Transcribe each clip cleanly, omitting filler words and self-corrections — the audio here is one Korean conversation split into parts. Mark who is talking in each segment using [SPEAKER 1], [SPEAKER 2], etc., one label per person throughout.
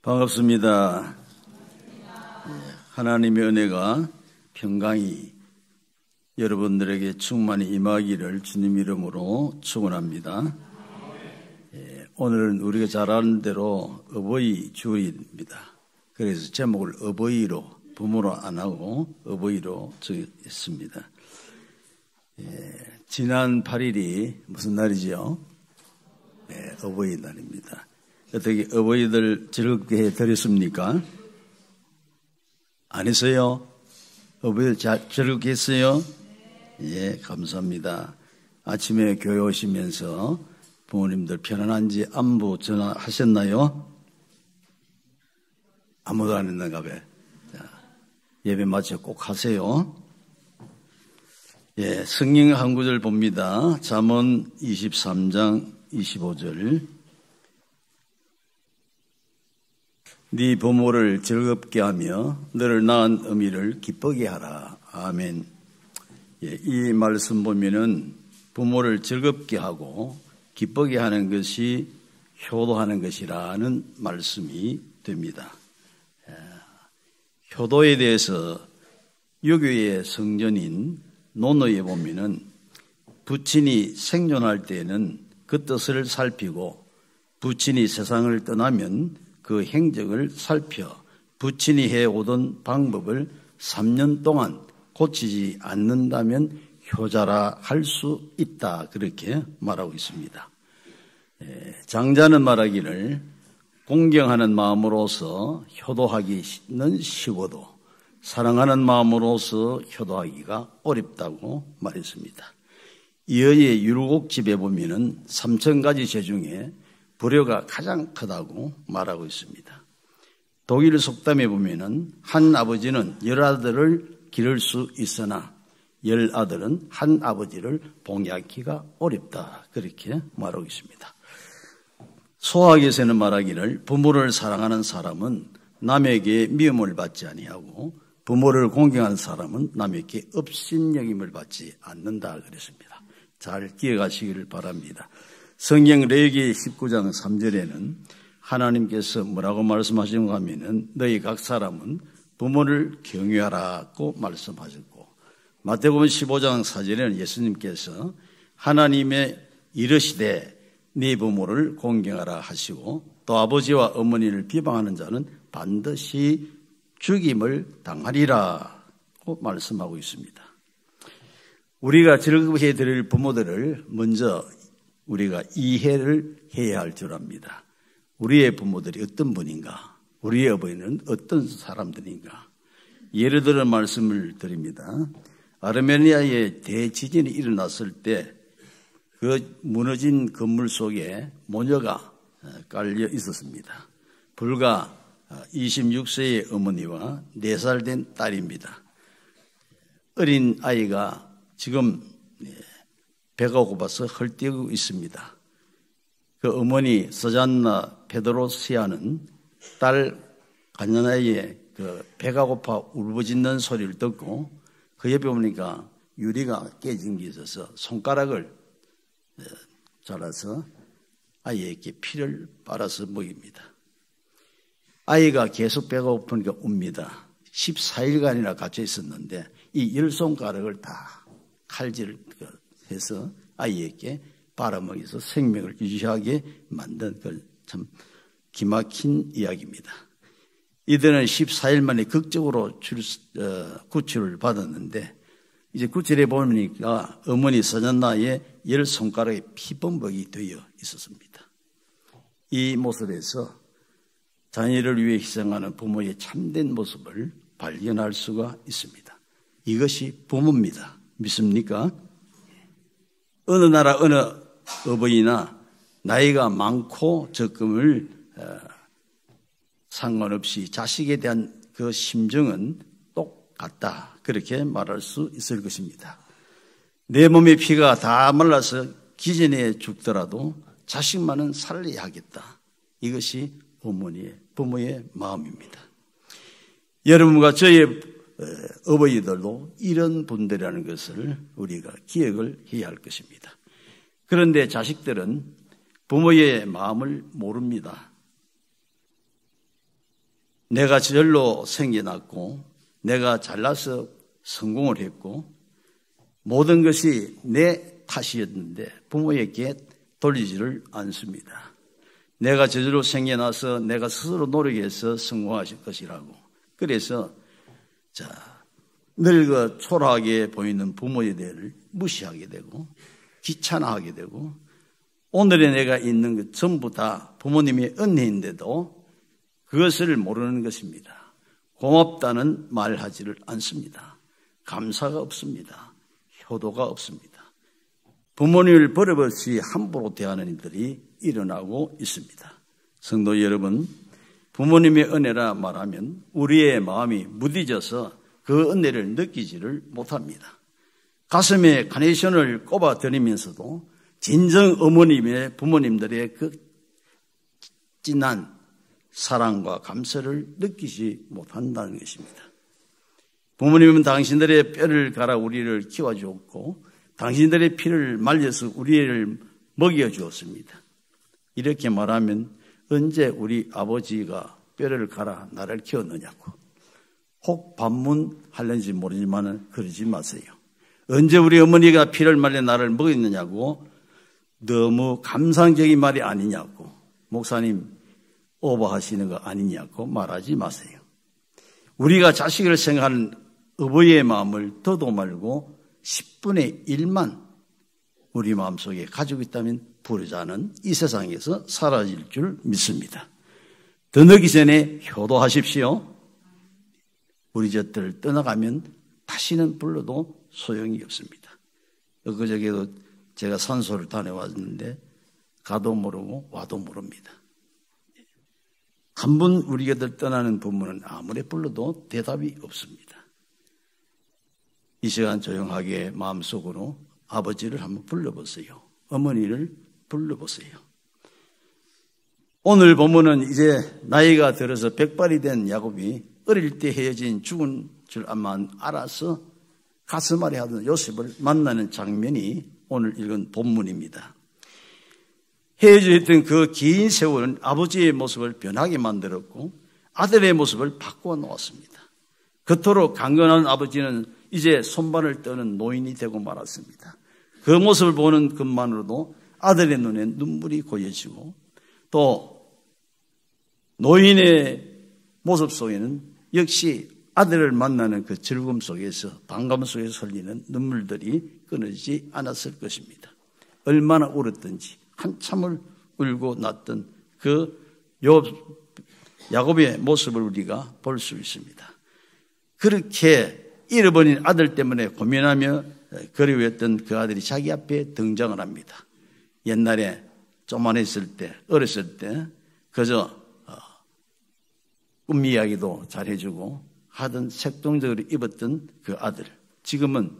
[SPEAKER 1] 반갑습니다. 하나님의 은혜가 평강이 여러분들에게 충만히 임하기를 주님 이름으로 축원합니다. 오늘은 우리가 잘 아는 대로 어버이 주일입니다. 그래서 제목을 어버이로, 부모로 안 하고 어버이로 정했습니다. 지난 8일이 무슨 날이죠? 어버이날입니다. 어떻게 어버이들 즐겁게 해드렸습니까? 안 했어요? 어버이들 즐겁게 했어요? 예, 감사합니다. 아침에 교회 오시면서 부모님들 편안한지 안부 전화하셨나요? 아무도 안 했는가 봐요. 예배 마쳐 꼭 하세요. 예, 성경 한 구절 봅니다. 잠언 23장 25절. 네 부모를 즐겁게 하며 너를 낳은 어미를 기쁘게 하라. 아멘. 예, 이 말씀 보면은 부모를 즐겁게 하고 기쁘게 하는 것이 효도하는 것이라는 말씀이 됩니다. 효도에 대해서 유교의 성전인 논어에 보면은 부친이 생존할 때에는 그 뜻을 살피고 부친이 세상을 떠나면 그 행적을 살펴 부친이 해오던 방법을 3년 동안 고치지 않는다면 효자라 할 수 있다. 그렇게 말하고 있습니다. 장자는 말하기를 공경하는 마음으로서 효도하기는 쉬워도 사랑하는 마음으로서 효도하기가 어렵다고 말했습니다. 이어의 율곡집에 보면은 3,000가지 제 중에 불효가 가장 크다고 말하고 있습니다. 독일 속담에 보면은 한 아버지는 10아들을 기를 수 있으나 10아들은 한 아버지를 봉양하기가 어렵다. 그렇게 말하고 있습니다. 소학에서는 말하기를 부모를 사랑하는 사람은 남에게 미움을 받지 아니하고 부모를 공경하는 사람은 남에게 업신여김을 받지 않는다 그랬습니다. 잘 기억하시기를 바랍니다. 성경 레위기 19장 3절에는 하나님께서 뭐라고 말씀하시는가 하면은 너희 각 사람은 부모를 경외하라고 말씀하셨고 마태복음 15장 4절에는 예수님께서 하나님의 이르시되 네 부모를 공경하라 하시고 또 아버지와 어머니를 비방하는 자는 반드시 죽임을 당하리라고 말씀하고 있습니다. 우리가 즐겁게 드릴 부모들을 먼저 우리가 이해를 해야 할 줄 압니다. 우리의 부모들이 어떤 분인가? 우리의 어버이는 어떤 사람들인가? 예를 들어 말씀을 드립니다. 아르메니아의 대지진이 일어났을 때 그 무너진 건물 속에 모녀가 깔려 있었습니다. 불과 26세의 어머니와 4살 된 딸입니다. 어린 아이가 지금 배가 고파서 헐뛰고 있습니다. 그 어머니 서잔나 페드로시아는 딸 가냐나의 그 배가 고파 울부짖는 소리를 듣고 그 옆에 보니까 유리가 깨진 게 있어서 손가락을 잘라서 아이에게 피를 빨아서 먹입니다. 아이가 계속 배가 고프니까 웁니다. 14일간이나 갇혀 있었는데 이 10손가락을 다 칼질을 해서 아이에게 빨아먹여서 생명을 유지하게 만든 참 기막힌 이야기입니다. 이들은 14일 만에 극적으로 구출을 받았는데 이제 구출해 보니까 어머니 서잔나의 10손가락에 피범벅이 되어 있었습니다. 이 모습에서 자녀를 위해 희생하는 부모의 참된 모습을 발견할 수가 있습니다. 이것이 부모입니다. 믿습니까? 어느 나라 어느 어버이나 나이가 많고 적음을 상관없이 자식에 대한 그 심정은 똑같다. 그렇게 말할 수 있을 것입니다. 내 몸의 피가 다 말라서 기전에 죽더라도 자식만은 살려야 하겠다. 이것이 부모의 마음입니다. 여러분과 저의 어버이들도 이런 분들이라는 것을 우리가 기억을 해야 할 것입니다. 그런데 자식들은 부모의 마음을 모릅니다. 내가 저절로 생겨났고 내가 잘나서 성공을 했고 모든 것이 내 탓이었는데 부모에게 돌리지를 않습니다. 내가 저절로 생겨나서 내가 스스로 노력해서 성공하실 것이라고. 그래서 늙어 초라하게 보이는 부모에 대해를 무시하게 되고 귀찮아하게 되고 오늘의 내가 있는 것 전부 다 부모님의 은혜인데도 그것을 모르는 것입니다. 고맙다는 말하지를 않습니다. 감사가 없습니다. 효도가 없습니다. 부모님을 버릇없이 함부로 대하는 일들이 일어나고 있습니다. 성도 여러분, 부모님의 은혜라 말하면 우리의 마음이 무뎌져서 그 은혜를 느끼지를 못합니다. 가슴에 카네이션을 꼽아드리면서도 진정 어머님의 부모님들의 그 진한 사랑과 감사를 느끼지 못한다는 것입니다. 부모님은 당신들의 뼈를 갈아 우리를 키워주었고 당신들의 피를 말려서 우리를 먹여주었습니다. 이렇게 말하면 언제 우리 아버지가 뼈를 갈아 나를 키웠느냐고 혹 반문하는지 모르지만 그러지 마세요. 언제 우리 어머니가 피를 말려 나를 먹였느냐고 너무 감상적인 말이 아니냐고 목사님 오버하시는 거 아니냐고 말하지 마세요. 우리가 자식을 생각하는 어버이의 마음을 더도 말고 10분의 1만 우리 마음속에 가지고 있다면 부르자는 이 세상에서 사라질 줄 믿습니다. 더 늦기 전에 효도하십시오. 우리 젖들 떠나가면 다시는 불러도 소용이 없습니다. 그저께도 제가 산소를 다녀왔는데 가도 모르고 와도 모릅니다. 한 번 우리 곁을 떠나는 부모는 아무리 불러도 대답이 없습니다. 이 시간 조용하게 마음속으로 아버지를 한번 불러보세요. 어머니를 불러보세요. 오늘 본문은 이제 나이가 들어서 백발이 된 야곱이 어릴 때 헤어진 죽은 줄 알아서 가슴앓이 하던 요셉을 만나는 장면이 오늘 읽은 본문입니다. 헤어져 있던 그 긴 세월은 아버지의 모습을 변하게 만들었고 아들의 모습을 바꾸어 놓았습니다. 그토록 강건한 아버지는 이제 손발을 떠는 노인이 되고 말았습니다. 그 모습을 보는 것만으로도 아들의 눈에 눈물이 고여지고 또 노인의 모습 속에는 역시 아들을 만나는 그 즐거움 속에서 반감 속에서 흘리는 눈물들이 끊어지지 않았을 것입니다. 얼마나 울었던지 한참을 울고 났던 그 야곱의 모습을 우리가 볼 수 있습니다. 그렇게 잃어버린 아들 때문에 고민하며 그리워했던 그 아들이 자기 앞에 등장을 합니다. 옛날에 쪼만했을 때, 어렸을 때 그저 꿈 이야기도 잘해주고 하던 색동저고리 입었던 그 아들, 지금은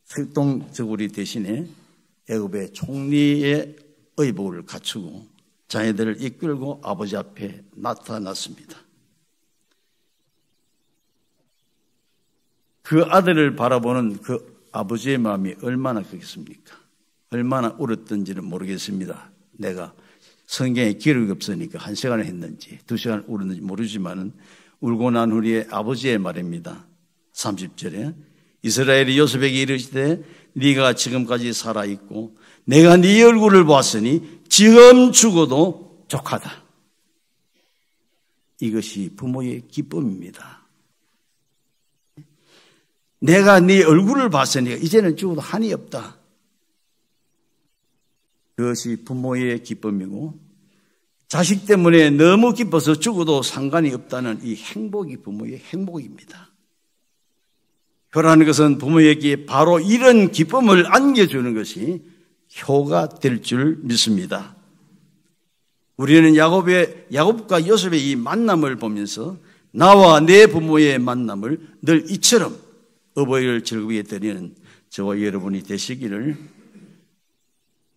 [SPEAKER 1] 색동저고리 대신에 애굽의 총리의 의복을 갖추고 자녀들을 이끌고 아버지 앞에 나타났습니다. 그 아들을 바라보는 그 아버지의 마음이 얼마나 크겠습니까? 얼마나 울었던지는 모르겠습니다. 내가 성경에 기록이 없으니까 1시간을 했는지 2시간을 울었는지 모르지만 울고 난 후에 아버지의 말입니다. 30절에 이스라엘이 요셉에게 이르시되 네가 지금까지 살아있고 내가 네 얼굴을 보았으니 지금 죽어도 족하다. 이것이 부모의 기쁨입니다. 내가 네 얼굴을 봤으니까 이제는 죽어도 한이 없다. 그것이 부모의 기쁨이고 자식 때문에 너무 기뻐서 죽어도 상관이 없다는 이 행복이 부모의 행복입니다. 효라는 것은 부모에게 바로 이런 기쁨을 안겨주는 것이 효가 될 줄 믿습니다. 우리는 야곱과 요셉의 이 만남을 보면서 나와 내 부모의 만남을 늘 이처럼 어버이를 즐겁게 드리는 저와 여러분이 되시기를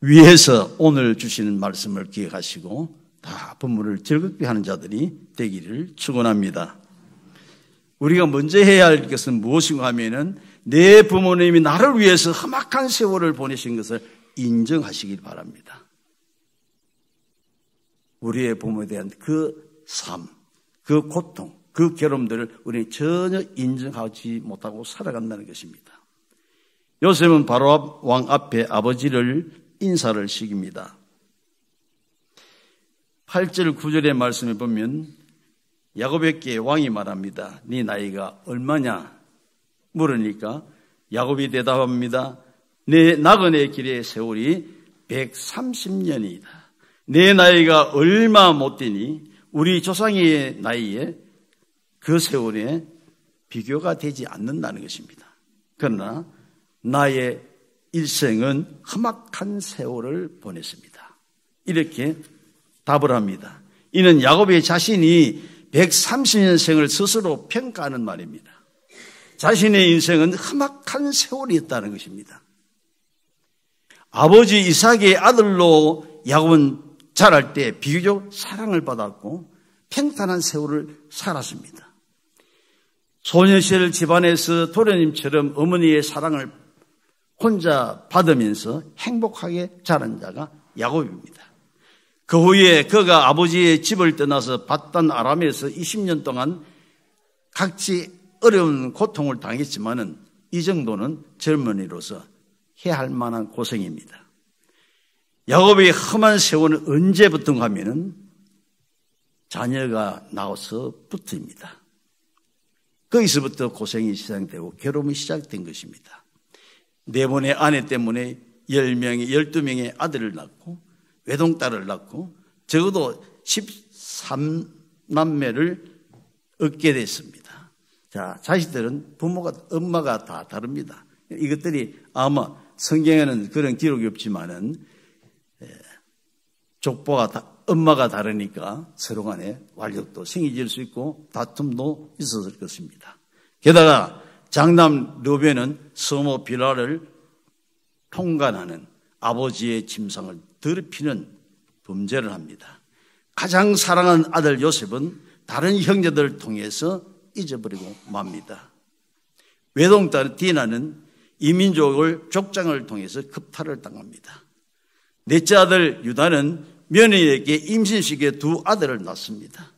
[SPEAKER 1] 위해서 오늘 주시는 말씀을 기억하시고 다 부모를 즐겁게 하는 자들이 되기를 축원합니다. 우리가 먼저 해야 할 것은 무엇인가 하면은 내 부모님이 나를 위해서 험악한 세월을 보내신 것을 인정하시길 바랍니다. 우리의 부모에 대한 그 삶, 그 고통, 그 괴로움들을 우리는 전혀 인정하지 못하고 살아간다는 것입니다. 요셉은 바로 왕 앞에 아버지를 인사를 시킵니다. 8절 9절의 말씀에 보면 야곱에게 왕이 말합니다. 네 나이가 얼마냐 물으니까 야곱이 대답합니다. 내 나그네 길의 세월이 130년이다. 내 나이가 얼마 못되니 우리 조상의 나이에 그 세월에 비교가 되지 않는다는 것입니다. 그러나 나의 일생은 험악한 세월을 보냈습니다. 이렇게 답을 합니다. 이는 야곱의 자신이 130년 생을 스스로 평가하는 말입니다. 자신의 인생은 험악한 세월이었다는 것입니다. 아버지 이삭의 아들로 야곱은 자랄 때 비교적 사랑을 받았고 평탄한 세월을 살았습니다. 소년시절 집안에서 도련님처럼 어머니의 사랑을 혼자 받으면서 행복하게 자란 자가 야곱입니다. 그 후에 그가 아버지의 집을 떠나서 바단 아람에서 20년 동안 각지 어려운 고통을 당했지만은 이 정도는 젊은이로서 해야 할 만한 고생입니다. 야곱의 험한 세월은 언제부턴가 하면은 자녀가 나와서부터입니다. 거기서부터 고생이 시작되고 괴로움이 시작된 것입니다. 네 번의 아내 때문에 10명의 12명의 아들을 낳고 외동딸을 낳고 적어도 13남매를 얻게 됐습니다. 자, 자식들은 엄마가 다 다릅니다. 이것들이 아마 성경에는 그런 기록이 없지만은 엄마가 다르니까 서로 간에 완력도 생기질 수 있고 다툼도 있었을 것입니다. 게다가 장남 르벤은 서모 빌라를 통간하는 아버지의 짐승을 더럽히는 범죄를 합니다. 가장 사랑하는 아들 요셉은 다른 형제들을 통해서 잊어버리고 맙니다. 외동딸 디나는 이민족을 족장을 통해서 급탈을 당합니다. 넷째 아들 유다는 며느리에게 임신시키에 두 아들을 낳습니다.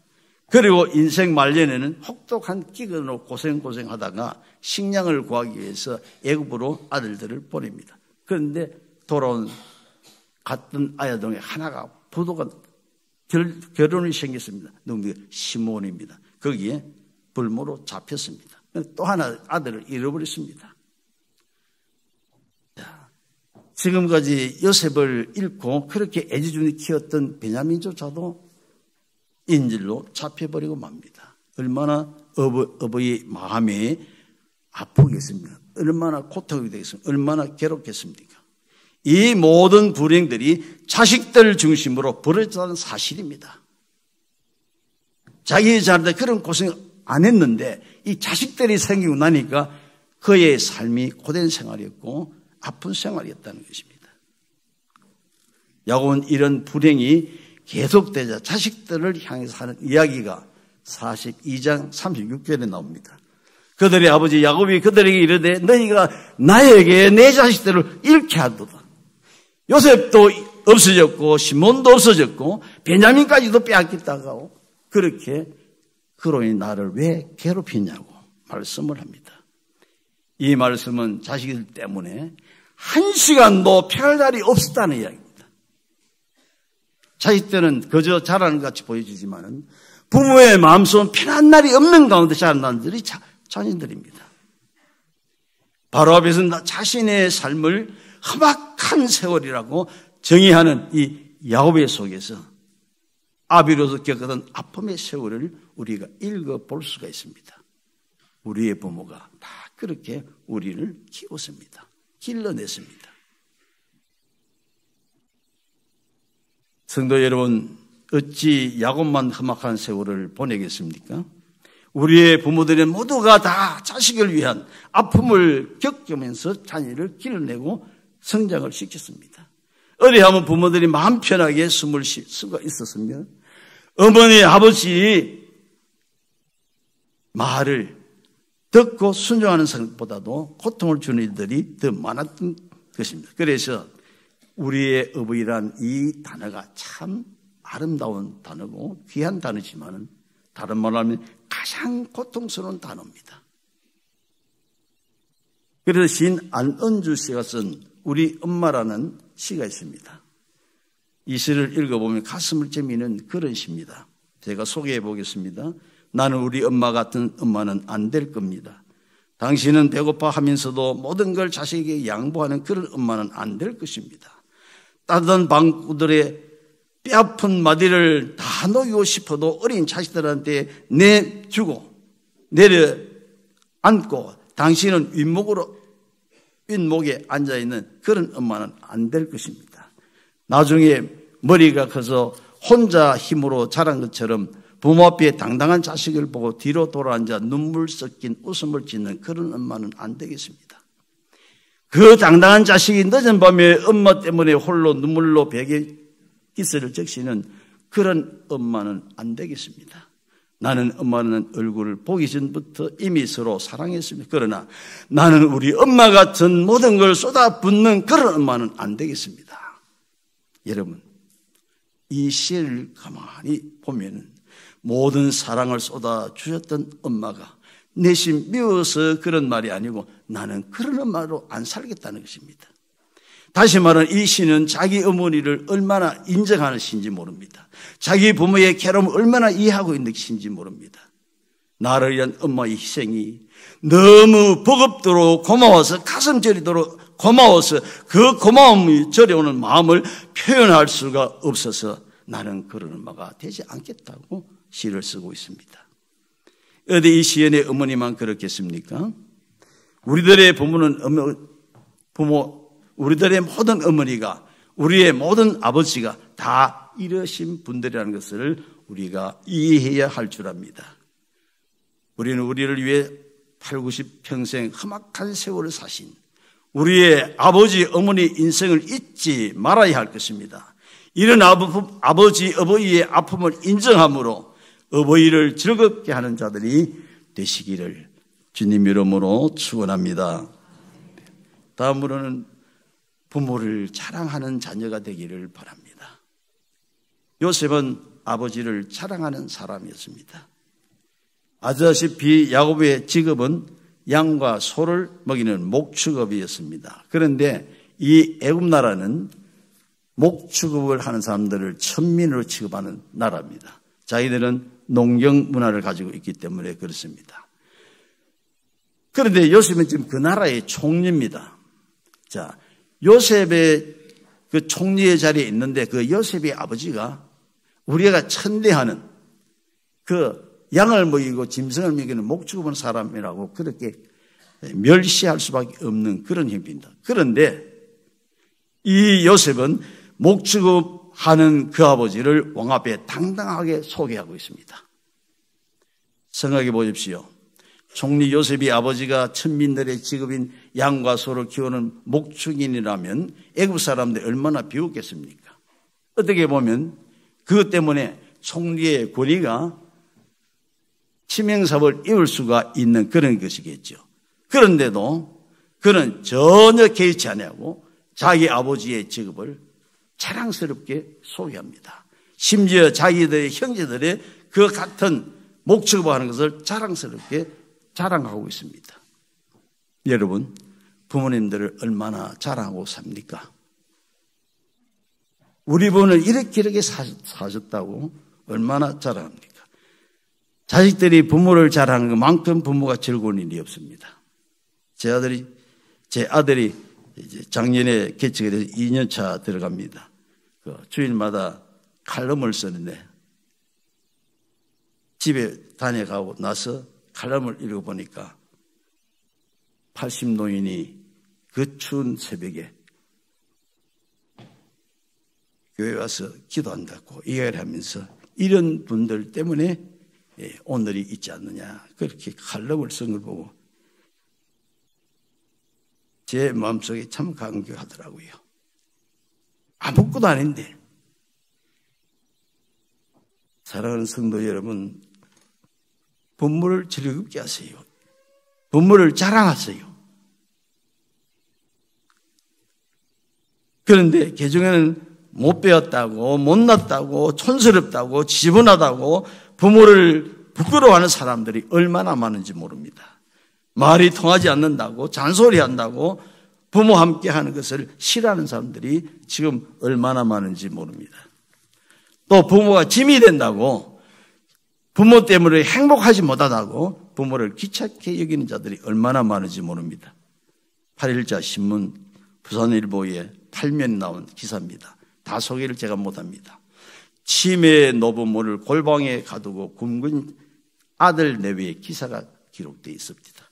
[SPEAKER 1] 그리고 인생 말년에는 혹독한 기근으로 고생하다가 식량을 구하기 위해서 애굽으로 아들들을 보냅니다. 그런데 돌아온 갔던 아야동에 하나가 부도가 결혼이 생겼습니다. 누구입니까? 시몬입니다. 거기에 불모로 잡혔습니다. 또 하나 아들을 잃어버렸습니다. 지금까지 요셉을 잃고 그렇게 애지중지 키웠던 베냐민조차도 인질로 잡혀버리고 맙니다. 얼마나 어버이의 마음이 아프겠습니까? 얼마나 고통이 되겠습니까? 얼마나 괴롭겠습니까? 이 모든 불행들이 자식들 중심으로 벌어졌다는 사실입니다. 자기 자녀들 그런 고생 안 했는데 이 자식들이 생기고 나니까 그의 삶이 고된 생활이었고 아픈 생활이었다는 것입니다. 야곱은 이런 불행이 계속되자 자식들을 향해서 하는 이야기가 42장 36절에 나옵니다. 그들의 아버지 야곱이 그들에게 이르되 너희가 나에게 내 자식들을 잃게 하도다. 요셉도 없어졌고 시몬도 없어졌고 베냐민까지도 빼앗겼다고 그렇게 그로 인해 나를 왜 괴롭히냐고 말씀을 합니다. 이 말씀은 자식들 때문에 한 시간도 피할 날이 없었다는 이야기입니다. 자식들은 그저 자라는 것 같이 보여지지만은 부모의 마음속은 편한 날이 없는 가운데 자란다는 들이 자녀들입니다. 바로 앞에서 자신의 삶을 험악한 세월이라고 정의하는 이 야곱의 속에서 아비로서 겪었던 아픔의 세월을 우리가 읽어볼 수가 있습니다. 우리의 부모가 다 그렇게 우리를 키웠습니다. 길러냈습니다. 성도 여러분, 어찌 야곱만 험악한 세월을 보내겠습니까? 우리의 부모들은 모두가 다 자식을 위한 아픔을 겪으면서 자녀를 길러내고 성장을 시켰습니다. 어디 하면 부모들이 마음 편하게 숨을 쉴 수가 있었으면 어머니, 아버지 말을 듣고 순종하는 것보다도 고통을 주는 일들이 더 많았던 것입니다. 그래서 우리의 어버이란 이 단어가 참 아름다운 단어고 귀한 단어지만은 다른 말로 하면 가장 고통스러운 단어입니다. 그래서 시인 안은주 씨가 쓴 우리 엄마라는 시가 있습니다. 이 시를 읽어보면 가슴을 째미는 그런 시입니다. 제가 소개해 보겠습니다. 나는 우리 엄마 같은 엄마는 안 될 겁니다. 당신은 배고파 하면서도 모든 걸 자식에게 양보하는 그런 엄마는 안 될 것입니다. 따뜻한 방구들의 뼈아픈 마디를 다 녹이고 싶어도 어린 자식들한테 내주고 내려앉고 당신은 윗목에 앉아있는 그런 엄마는 안 될 것입니다. 나중에 머리가 커서 혼자 힘으로 자란 것처럼 부모 앞에 당당한 자식을 보고 뒤로 돌아앉아 눈물 섞인 웃음을 짓는 그런 엄마는 안 되겠습니다. 그 당당한 자식이 늦은 밤에 엄마 때문에 홀로 눈물로 베개 기스를 적시는 그런 엄마는 안 되겠습니다. 나는 엄마는 얼굴을 보기 전부터 이미 서로 사랑했습니다. 그러나 나는 우리 엄마 같은 모든 걸 쏟아붓는 그런 엄마는 안 되겠습니다. 여러분, 이 시를 가만히 보면 모든 사랑을 쏟아주셨던 엄마가 내심 미워서 그런 말이 아니고 나는 그런 엄마로 안 살겠다는 것입니다. 다시 말하면 이 시는 자기 어머니를 얼마나 인정하는 시인지 모릅니다. 자기 부모의 괴로움을 얼마나 이해하고 있는 시인지 모릅니다. 나를 위한 엄마의 희생이 너무 버겁도록 고마워서 가슴 저리도록 고마워서 그 고마움이 저려오는 마음을 표현할 수가 없어서 나는 그런 엄마가 되지 않겠다고 시를 쓰고 있습니다. 어디 이 시인의 어머니만 그렇겠습니까? 우리들의 부모는 우리들의 모든 어머니가 우리의 모든 아버지가 다 이러신 분들이라는 것을 우리가 이해해야 할 줄 압니다. 우리는 우리를 위해 8, 90평생 험악한 세월을 사신 우리의 아버지, 어머니 인생을 잊지 말아야 할 것입니다. 이런 아버지, 어버이의 아픔을 인정함으로 어버이를 즐겁게 하는 자들이 되시기를 주님 이름으로 축원합니다. 다음으로는 부모를 자랑하는 자녀가 되기를 바랍니다. 요셉은 아버지를 자랑하는 사람이었습니다. 아시다시피 야곱의 직업은 양과 소를 먹이는 목축업이었습니다. 그런데 이 애굽 나라는 목축업을 하는 사람들을 천민으로 취급하는 나라입니다. 자기들은 농경 문화를 가지고 있기 때문에 그렇습니다. 그런데 요셉은 지금 그 나라의 총리입니다. 자, 요셉의 그 총리의 자리에 있는데 그 요셉의 아버지가 우리가 천대하는 그 양을 먹이고 짐승을 먹이는 목축업하는 사람이라고 그렇게 멸시할 수밖에 없는 그런 형편입니다. 그런데 이 요셉은 목축업하는 그 아버지를 왕 앞에 당당하게 소개하고 있습니다. 생각해 보십시오. 총리 요셉이 아버지가 천민들의 직업인 양과 소를 키우는 목축인이라면 애굽 사람들이 얼마나 비웃겠습니까? 어떻게 보면 그것 때문에 총리의 권위가 치명상을 입을 수가 있는 그런 것이겠죠. 그런데도 그는 전혀 개의치 않고 자기 아버지의 직업을 자랑스럽게 소개합니다. 심지어 자기들의 형제들의 그 같은 목축업을 하는 것을 자랑스럽게 자랑하고 있습니다. 여러분, 부모님들을 얼마나 자랑하고 삽니까? 우리 부모는 이렇게 사셨다고 얼마나 자랑합니까? 자식들이 부모를 자랑하는 것만큼 부모가 즐거운 일이 없습니다. 제 아들이 이제 작년에 개척에 대해서 2년차 들어갑니다. 주일마다 칼럼을 쓰는데 집에 다녀가고 나서 칼럼을 읽어보니까 80노인이 그 추운 새벽에 교회 와서 기도한다고 이야기를 하면서 이런 분들 때문에 오늘이 있지 않느냐 그렇게 칼럼을 쓴 걸 보고 제 마음속에 참 감격하더라고요. 아무것도 아닌데. 사랑하는 성도 여러분, 부모를 즐겁게 하세요. 부모를 자랑하세요. 그런데 개중에는 못 배웠다고, 못났다고, 촌스럽다고, 지저분하다고 부모를 부끄러워하는 사람들이 얼마나 많은지 모릅니다. 말이 통하지 않는다고, 잔소리한다고, 부모와 함께 하는 것을 싫어하는 사람들이 지금 얼마나 많은지 모릅니다. 또 부모가 짐이 된다고, 부모 때문에 행복하지 못하다고 부모를 귀찮게 여기는 자들이 얼마나 많은지 모릅니다. 8일자 신문 부산일보에 8면이 나온 기사입니다. 다 소개를 제가 못합니다. 치매의 노부모를 골방에 가두고 굶은 아들 내외의 기사가 기록되어 있습니다.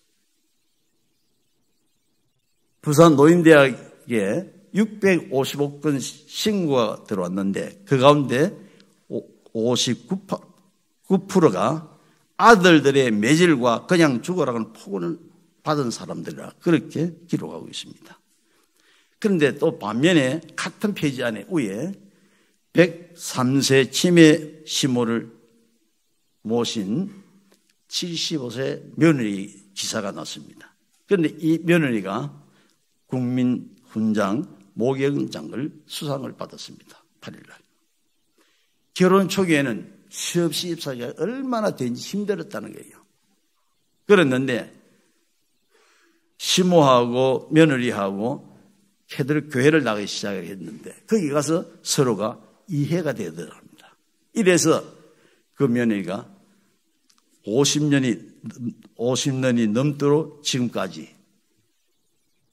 [SPEAKER 1] 부산 노인대학에 655건 신고가 들어왔는데 그 가운데 59%가 아들들의 매질과 그냥 죽어라는 폭언을 받은 사람들이라 그렇게 기록하고 있습니다. 그런데 또 반면에 같은 페이지 안에 위에 103세 치매 시모를 모신 75세 며느리 기사가 났습니다. 그런데 이 며느리가 국민훈장 모경장을 수상을 받았습니다. 8일날. 결혼 초기에는 시없이 입사하기가 얼마나 된지 힘들었다는 거예요. 그랬는데 시모하고 며느리하고 걔들 교회를 나가기 시작을 했는데 거기 가서 서로가 이해가 되더랍니다. 이래서 그 며느리가 50년이 넘도록 지금까지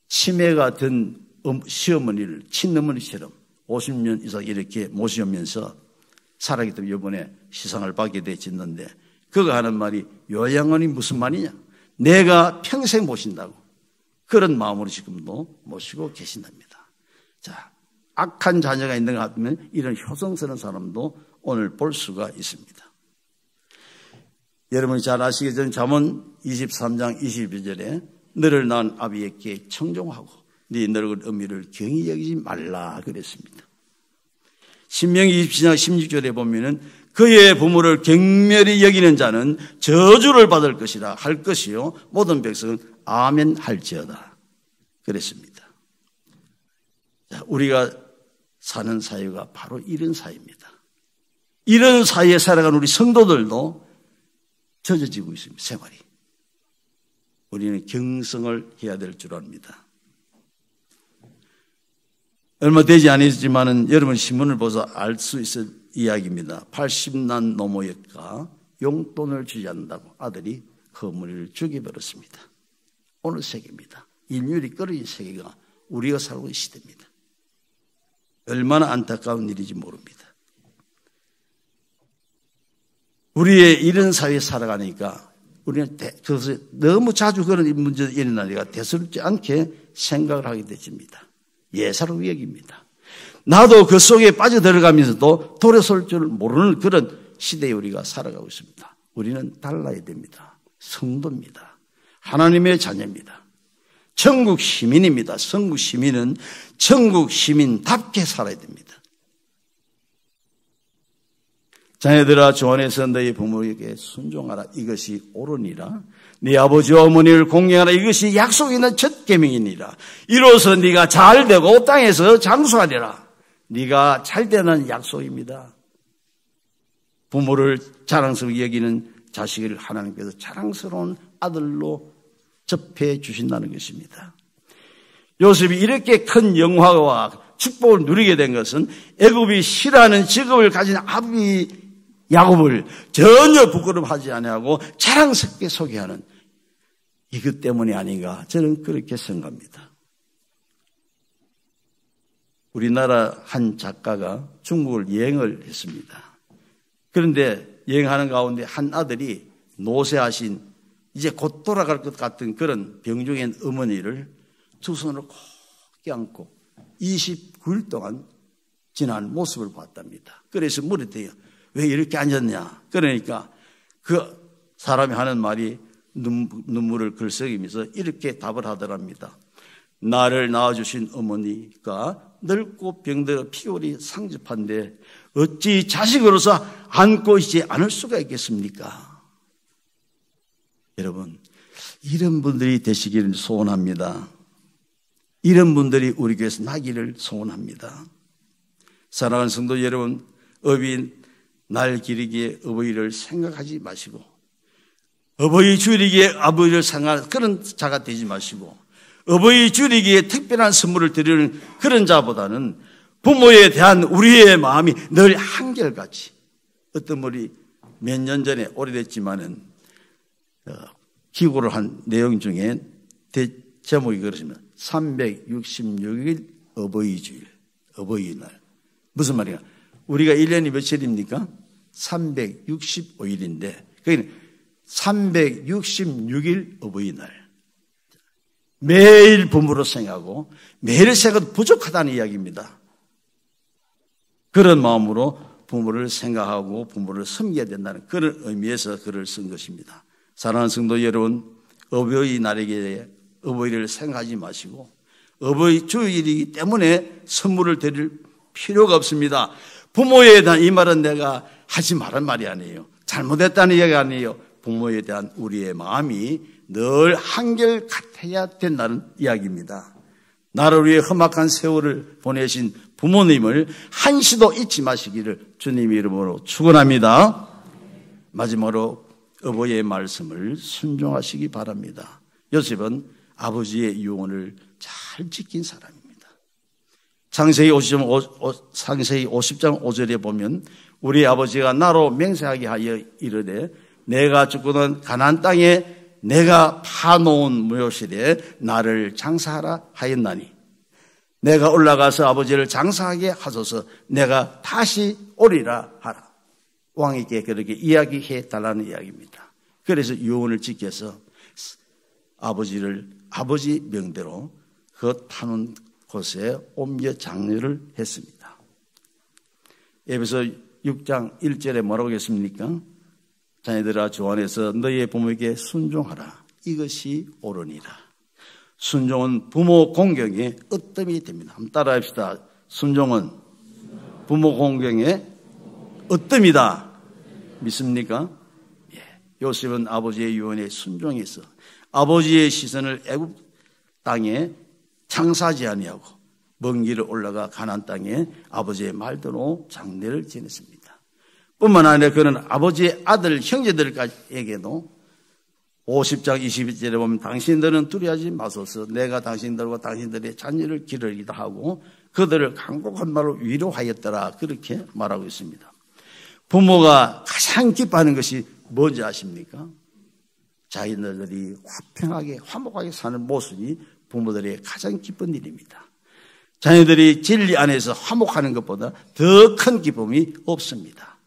[SPEAKER 1] 치매가 든 시어머니를 친어머니처럼 50년 이상 이렇게 모시면서 살아기 때문에 이번에 시상을 받게 됐는데 그가 하는 말이 요양원이 무슨 말이냐? 내가 평생 모신다고 그런 마음으로 지금도 모시고 계신답니다. 자, 악한 자녀가 있는 것 같으면 이런 효성스러운 사람도 오늘 볼 수가 있습니다. 여러분이 잘 아시겠지만 잠언 23장 22절에 너를 낳은 아비에게 청종하고 네 늙은 어미를 경히 여기지 말라 그랬습니다. 신명기 27장 16절에 보면은 그의 부모를 경멸히 여기는 자는 저주를 받을 것이라 할 것이요 모든 백성은 아멘 할지어다 그랬습니다. 자, 우리가 사는 사회가 바로 이런 사회입니다. 이런 사회에 살아가는 우리 성도들도 젖어지고 있습니다. 생활이. 우리는 경성을 해야 될 줄 압니다. 얼마 되지 않았지만은 여러분 신문을 보서 알 수 있을 이야기입니다. 80난 노모였가 용돈을 주지 않는다고 아들이 그 어머니를 죽여버렸습니다. 오늘 세계입니다. 인류이 끌어진 세계가 우리가 살고 있는 시대입니다. 얼마나 안타까운 일인지 모릅니다. 우리의 이런 사회에 살아가니까 우리는 그것을 너무 자주 그런 문제가 일어나니까 대수롭지 않게 생각을 하게 되집니다. 예사로 여깁니다. 나도 그 속에 빠져들어가면서도 돌아설 줄 모르는 그런 시대에 우리가 살아가고 있습니다. 우리는 달라야 됩니다. 성도입니다. 하나님의 자녀입니다. 천국 시민입니다. 천국 시민은 천국 시민답게 살아야 됩니다. 자녀들아 주 안에서 너희 부모에게 순종하라. 이것이 옳으니라. 네 아버지와 어머니를 공경하라. 이것이 약속 있는 첫 계명이니라. 이로써 네가 잘되고 땅에서 장수하리라. 네가 잘되는 약속입니다. 부모를 자랑스럽게 여기는 자식을 하나님께서 자랑스러운 아들로 접해 주신다는 것입니다. 요셉이 이렇게 큰 영화와 축복을 누리게 된 것은 애굽이 싫어하는 직업을 가진 아비 야곱을 전혀 부끄러워하지 아니하고 자랑스럽게 소개하는 이것 때문이 아닌가 저는 그렇게 생각합니다. 우리나라 한 작가가 중국을 여행을 했습니다. 그런데 여행하는 가운데 한 아들이 노쇠하신 이제 곧 돌아갈 것 같은 그런 병중인 어머니를 두 손으로 꼭 껴안고 29일 동안 지난 모습을 봤답니다. 그래서 물었대요. 왜 이렇게 앉았냐? 그러니까 그 사람이 하는 말이 눈물을 글썽이면서 이렇게 답을 하더랍니다. 나를 낳아주신 어머니가 늙고 병들어 피골이 상접한데 어찌 자식으로서 안고 있지 않을 수가 있겠습니까? 여러분, 이런 분들이 되시기를 소원합니다. 이런 분들이 우리 교회에서 나기를 소원합니다. 사랑하는 성도 여러분, 업인 날 기르기에 어버이를 생각하지 마시고 어버이 주일이기에 아버지를 생각하는 그런 자가 되지 마시고 어버이 주일이기에 특별한 선물을 드리는 그런 자보다는 부모에 대한 우리의 마음이 늘 한결같이 어떤 분이 몇 년 전에 오래됐지만은 기고를 한 내용 중에 제목이 그러시면 366일 어버이 주일, 어버이날. 무슨 말이야? 우리가 1년이 며칠입니까? 365일인데 그게 366일 어버이날. 매일 부모로 생각하고 매일 생각도 부족하다는 이야기입니다. 그런 마음으로 부모를 생각하고 부모를 섬겨야 된다는 그런 의미에서 글을 쓴 것입니다. 사랑하는 성도 여러분, 어버이날에게 어버이를 생각하지 마시고 어버이 주일이기 때문에 선물을 드릴 필요가 없습니다. 부모에 대한 이 말은 내가 하지 말란 말이 아니에요. 잘못했다는 이야기가 아니에요. 부모에 대한 우리의 마음이 늘 한결같아야 된다는 이야기입니다. 나를 위해 험악한 세월을 보내신 부모님을 한시도 잊지 마시기를 주님의 이름으로 축원합니다. 마지막으로 어버이의 말씀을 순종하시기 바랍니다. 요셉은 아버지의 유언을 잘 지킨 사람입니다. 창세기 50장 5절에 보면 우리 아버지가 나로 맹세하게 하여 이르되 내가 죽고는 가나안 땅에 내가 파놓은 묘실에 나를 장사하라 하였나니 내가 올라가서 아버지를 장사하게 하소서 내가 다시 오리라 하라. 왕에게 그렇게 이야기해 달라는 이야기입니다. 그래서 유언을 지켜서 아버지 명대로 그 파는 곳에 옮겨 장례를 했습니다. 에베소 6장 1절에 뭐라고 했습니까? 자녀들아 주 안에서 너희의 부모에게 순종하라. 이것이 옳으니라. 순종은 부모 공경의 으뜸이 됩니다. 한번 따라합시다. 순종은 부모 공경의 으뜸이다. 믿습니까? 예. 요셉은 아버지의 유언에 순종해서 아버지의 시선을 애굽 땅에 장사하지 아니하고 먼 길을 올라가 가나안 땅에 아버지의 말대로 장례를 지냈습니다. 뿐만 아니라 그는 아버지의 아들 형제들에게도 50장 22절에 보면 당신들은 두려워하지 마소서 내가 당신들과 당신들의 자녀를 기르리다 하고 그들을 간곡한 말로 위로하였더라 그렇게 말하고 있습니다. 부모가 가장 기뻐하는 것이 뭔지 아십니까? 자녀들이 화평하게 화목하게 사는 모습이 부모들의 가장 기쁜 일입니다. 자녀들이 진리 안에서 화목하는 것보다 더 큰 기쁨이 없습니다.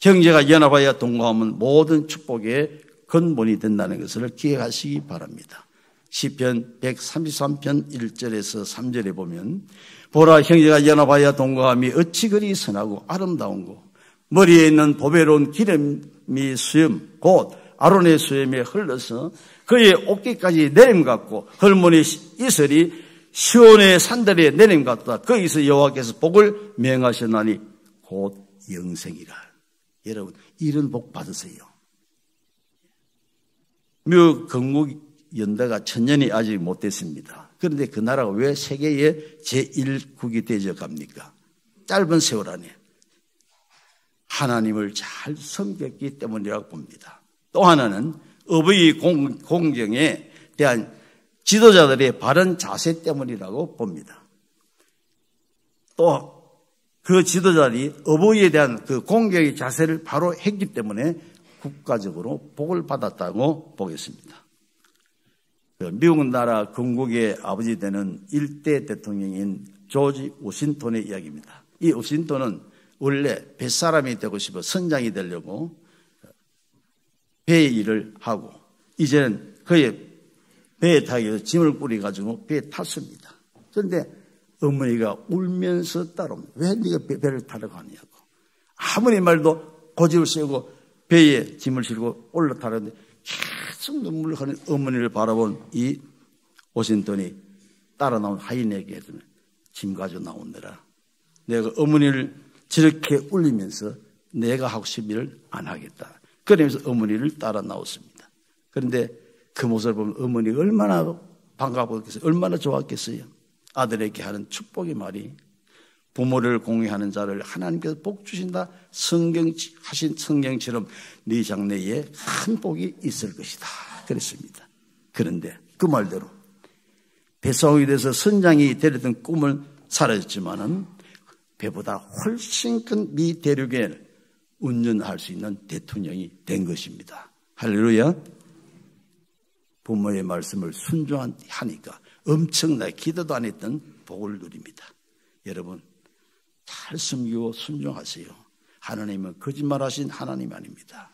[SPEAKER 1] 형제가 연합하여 동거하면 모든 축복의 근본이 된다는 것을 기억하시기 바랍니다. 시편 133편 1절에서 3절에 보면 보라 형제가 연합하여 동거함이 어찌 그리 선하고 아름다운고 머리에 있는 보배로운 기름이 수염 곧 아론의 수염에 흘러서 그의 어깨까지 내림 같고 헐머니 이슬이 시온의 산들에 내림 같다. 거기서 여호와께서 복을 명하셨나니 곧 영생이라. 여러분 이런 복 받으세요. 미국 건국 연대가 1000년이 아직 못 됐습니다. 그런데 그 나라가 왜 세계의 제1국이 되져 갑니까? 짧은 세월 안에 하나님을 잘 섬겼기 때문이라고 봅니다. 또 하나는 어버이 공경에 대한 지도자들의 바른 자세 때문이라고 봅니다. 또 그 지도자들이 어버이에 대한 그 공경의 자세를 바로 했기 때문에 국가적으로 복을 받았다고 보겠습니다. 미국 나라 건국의 아버지 되는 일대 대통령인 조지 워싱턴의 이야기입니다. 이 워싱턴은 원래 뱃사람이 되고 싶어 선장이 되려고 배의 일을 하고 이제는 그의 배에 타기 위해서 짐을 꾸려가지고 배에 탔습니다. 그런데 어머니가 울면서 따라옵니다. 왜 네가 배를 타러 가냐고. 아무리 말도 고집을 세우고 배에 짐을 실고 올라타는데 계속 눈물을 흘리는 어머니를 바라본 이 워싱턴이 따라 나온 하인에게 짐 가지고 나오느라 내가 어머니를 저렇게 울리면서 내가 하고 싶은 일을 안 하겠다. 그러면서 어머니를 따라 나왔습니다. 그런데 그 모습을 보면 어머니가 얼마나 반가웠겠어요. 얼마나 좋았겠어요. 아들에게 하는 축복의 말이 부모를 공경하는 자를 하나님께서 복 주신다. 하신 성경처럼 네 장래에 큰 복이 있을 것이다. 그랬습니다. 그런데 그 말대로 배싸움이 돼서 선장이 되려던 꿈을 사라졌지만은 배보다 훨씬 큰 미 대륙에 운전할 수 있는 대통령이 된 것입니다. 할렐루야. 부모의 말씀을 순종하니까 엄청나게 기도도 안 했던 복을 누립니다. 여러분 잘 섬기고 순종하세요. 하나님은 거짓말하신 하나님 아닙니다.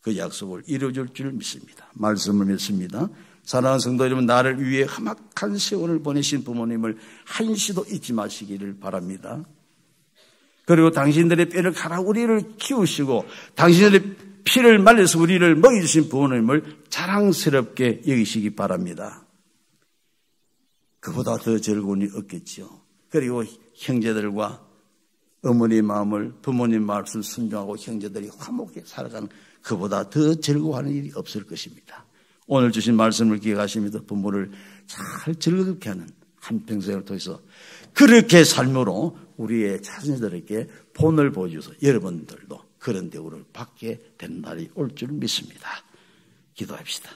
[SPEAKER 1] 그 약속을 이루어줄 줄 믿습니다. 말씀을 믿습니다. 사랑하는 성도 여러분, 나를 위해 험악한 세월을 보내신 부모님을 한시도 잊지 마시기를 바랍니다. 그리고 당신들의 뼈를 갈아 우리를 키우시고 당신들의 피를 말려서 우리를 먹여주신 부모님을 자랑스럽게 여기시기 바랍니다. 그보다 더 즐거운 일이 없겠죠. 그리고 형제들과 어머니 마음을, 부모님 말씀을 순종하고 형제들이 화목하게 살아가는 그보다 더 즐거워하는 일이 없을 것입니다. 오늘 주신 말씀을 기억하시면서 부모를 잘 즐겁게 하는 한평생을 통해서 그렇게 삶으로 우리의 자녀들에게 본을 보여줘서 여러분들도 그런 대우를 받게 되는 날이 올 줄 믿습니다. 기도합시다.